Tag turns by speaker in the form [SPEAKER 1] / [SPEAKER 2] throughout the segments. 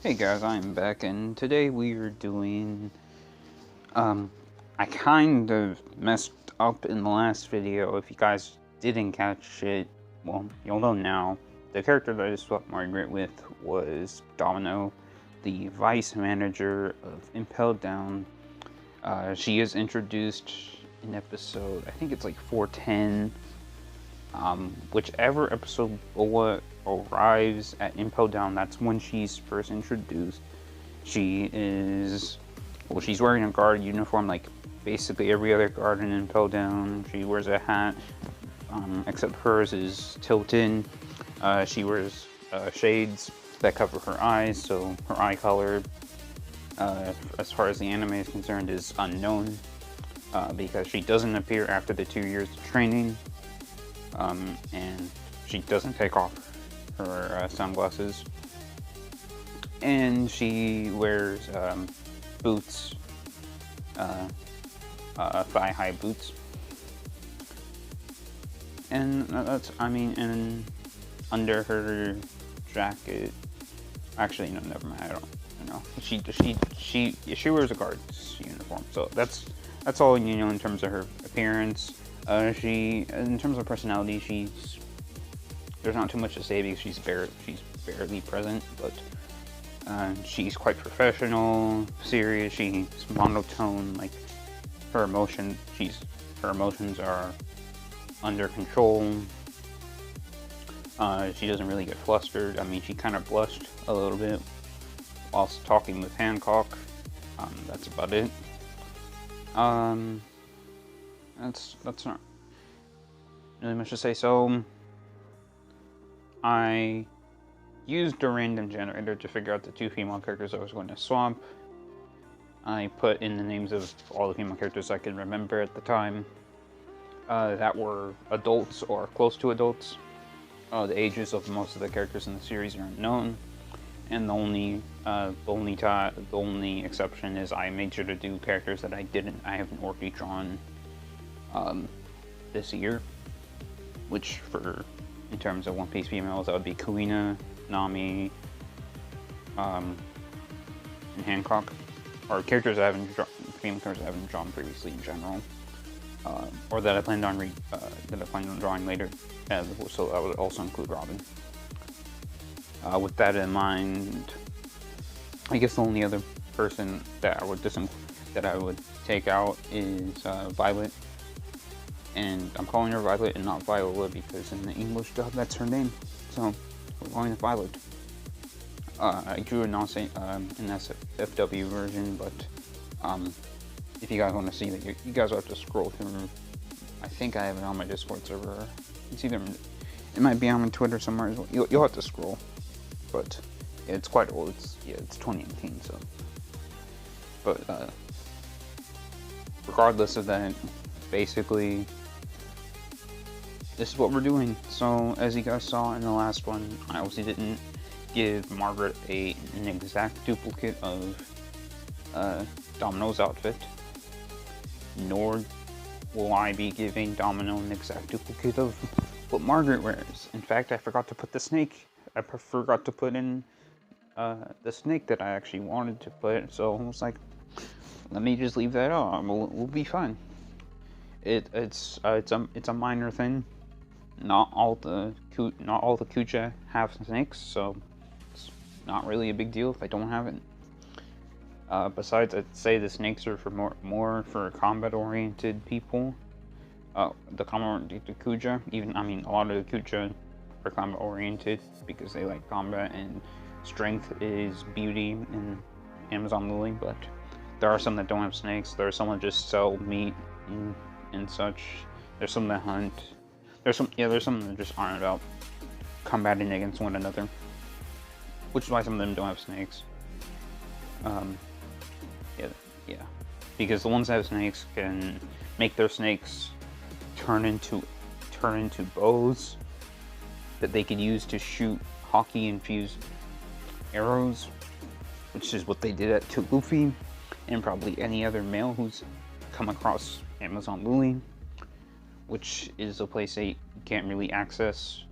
[SPEAKER 1] Hey guys, I'm back, and today we are doing, I kind of messed up in the last video. If you guys didn't catch it, well, you'll know now. The character that I swapped Margaret with was Domino, the vice manager of Impel Down. She is introduced in episode, I think it's like 410. Whichever episode Boa arrives at Impel Down, that's when she's first introduced. She's wearing a guard uniform like basically every other guard in Impel Down. She wears a hat, except hers is tilted. She wears shades that cover her eyes, so her eye color, as far as the anime is concerned, is unknown, because she doesn't appear after the 2 years of training. And she doesn't take off her sunglasses, and she wears boots, thigh-high boots, and and under her jacket, actually no, never mind, I don't know. She wears a guard's uniform, so that's all you know in terms of her appearance. In terms of personality, there's not too much to say because she's barely present, but she's quite professional, serious. She's monotone, like her emotions are under control. She doesn't really get flustered. I mean, she kind of blushed a little bit whilst talking with Hancock. That's about it. That's not really much to say. So I used a random generator to figure out the two female characters I was going to swap. I put in the names of all the female characters I can remember at the time, that were adults or close to adults. The ages of most of the characters in the series are unknown, and the only exception is I made sure to do characters that I haven't already drawn this year, which in terms of One Piece females, that would be Kuina, Nami, and Hancock, or characters female characters I haven't drawn previously in general, or that I planned on drawing later, so that would also include Robin. With that in mind, I guess the only other person that I would take out is Violet. And I'm calling her Violet and not Viola because in the English dub that's her name. So we're going with Violet. I drew an SFW version, but if you guys want to see that, you guys will have to scroll through. I think I have it on my Discord server. It might be on my Twitter somewhere as well. You'll have to scroll, but yeah, it's quite old. It's 2018. So, but regardless of that, basically, this is what we're doing. So, as you guys saw in the last one, I obviously didn't give Margaret an exact duplicate of Domino's outfit, nor will I be giving Domino an exact duplicate of what Margaret wears. In fact, I forgot to put the snake. I forgot to put in the snake that I actually wanted to put, so I was like, let me just leave that on. We'll be fine. It's a minor thing. Not all the Kuja have snakes, so it's not really a big deal if I don't have it. Besides, I'd say the snakes are for more for combat-oriented people. The combat-oriented Kuja, a lot of the Kuja are combat-oriented because they like combat, and strength is beauty in Amazon Lily. But there are some that don't have snakes. There are some that just sell meat and such. There's some that hunt. There's some that just aren't about combating against one another, which is why some of them don't have snakes. Yeah, because the ones that have snakes can make their snakes turn into bows that they could use to shoot hockey-infused arrows, which is what they did to Luffy, and probably any other male who's come across Amazon Lily, which is a place they can't really access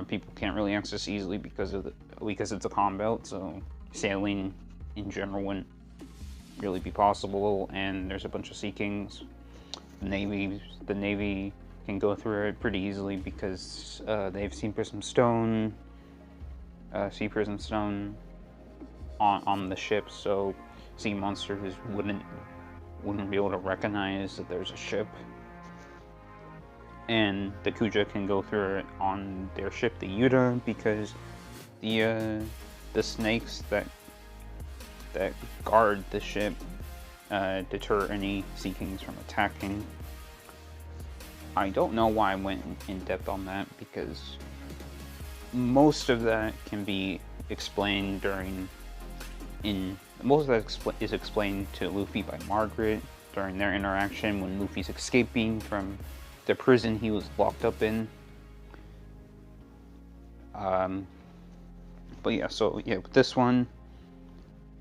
[SPEAKER 1] people can't really access easily because it's a calm belt, so sailing in general wouldn't really be possible, and there's a bunch of Sea Kings. The Navy can go through it pretty easily because they have Sea Prism Stone on the ship, so sea monsters wouldn't be able to recognize that there's a ship. And the Kuja can go through it on their ship, the Yuta, because the snakes that guard the ship deter any Sea Kings from attacking. I don't know why I went in depth on that, because most of that can be explained most of that is explained to Luffy by Margaret during their interaction when Luffy's escaping from the prison he was locked up in. But yeah, so yeah, with this one,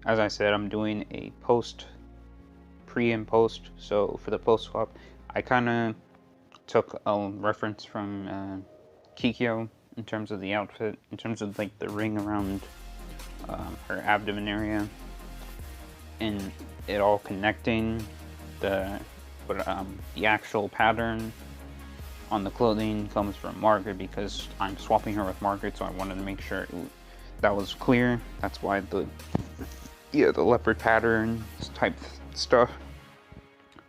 [SPEAKER 1] as I said, I'm doing a pre and post. So for the post swap, I kind of took a reference from Kikyo in terms of the outfit, in terms of like the ring around her abdomen area, and it all connecting. The actual pattern on the clothing comes from Margaret, because I'm swapping her with Margaret, so I wanted to make sure that was clear. That's why the leopard pattern type stuff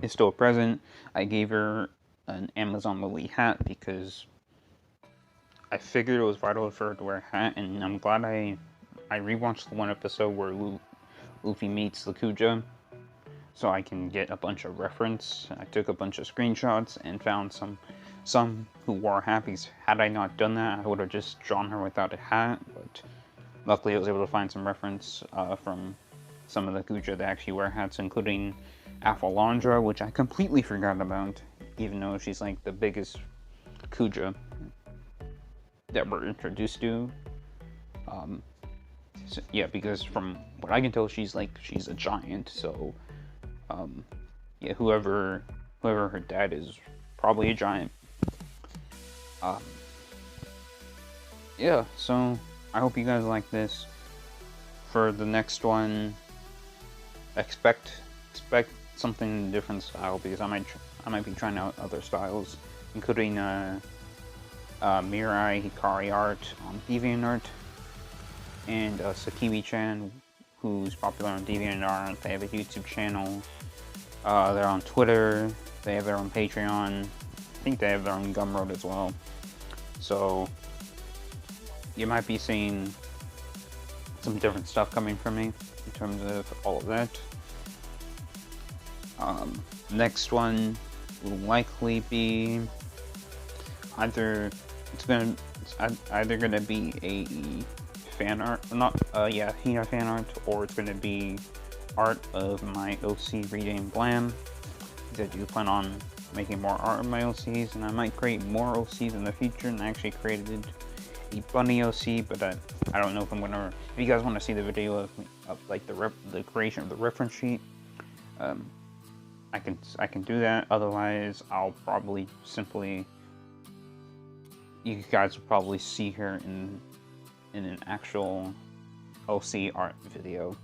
[SPEAKER 1] is still present. I gave her an Amazon Lily hat because I figured it was vital for her to wear a hat, and I'm glad I rewatched the one episode where Luffy meets the Kuja, so I can get a bunch of reference. I took a bunch of screenshots and found some who wore hats. Had I not done that, I would have just drawn her without a hat, but luckily I was able to find some reference from some of the Kuja that actually wear hats, including Apolandra, which I completely forgot about, even though she's like the biggest Kuja that we're introduced to. So, yeah, because from what I can tell, she's a giant, so yeah, whoever her dad is, probably a giant. Yeah, so I hope you guys like this. For the next one, expect something different style, because I might be trying out other styles, including Mirai Hikari art on DeviantArt, and Sakibi-chan, who's popular on DeviantArt. They have a YouTube channel. They're on Twitter. They have their own Patreon. I think they have their own Gumroad as well. So you might be seeing some different stuff coming from me in terms of all of that. Next one will likely be either gonna be a fan art, Hina fan art, or it's gonna be art of my OC Reading Blam. I do plan on making more art of my OCs, and I might create more OCs in the future. And I actually created a bunny OC, but I don't know if I'm gonna. If you guys want to see the video of like the creation of the reference sheet, I can do that. Otherwise, I'll probably simply. You guys will probably see her in an actual OC art video.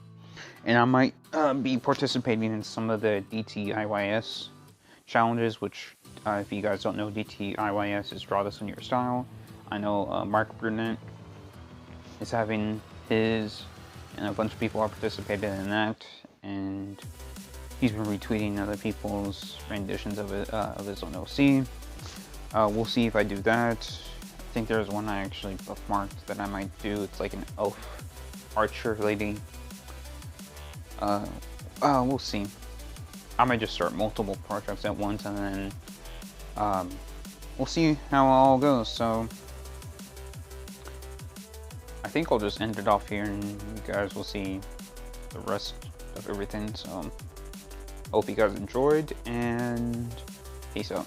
[SPEAKER 1] And I might be participating in some of the DTIYS challenges, which, if you guys don't know, DTIYS is Draw This in Your Style. I know Mark Brunette is having his, and a bunch of people are participating in that, and he's been retweeting other people's renditions of his own OC. We'll see if I do that. I think there's one I actually bookmarked that I might do. It's like an elf archer lady. We'll see. I might just start multiple projects at once, and then we'll see how it all goes. So I think I'll just end it off here, and you guys will see the rest of everything. So hope you guys enjoyed, and peace out.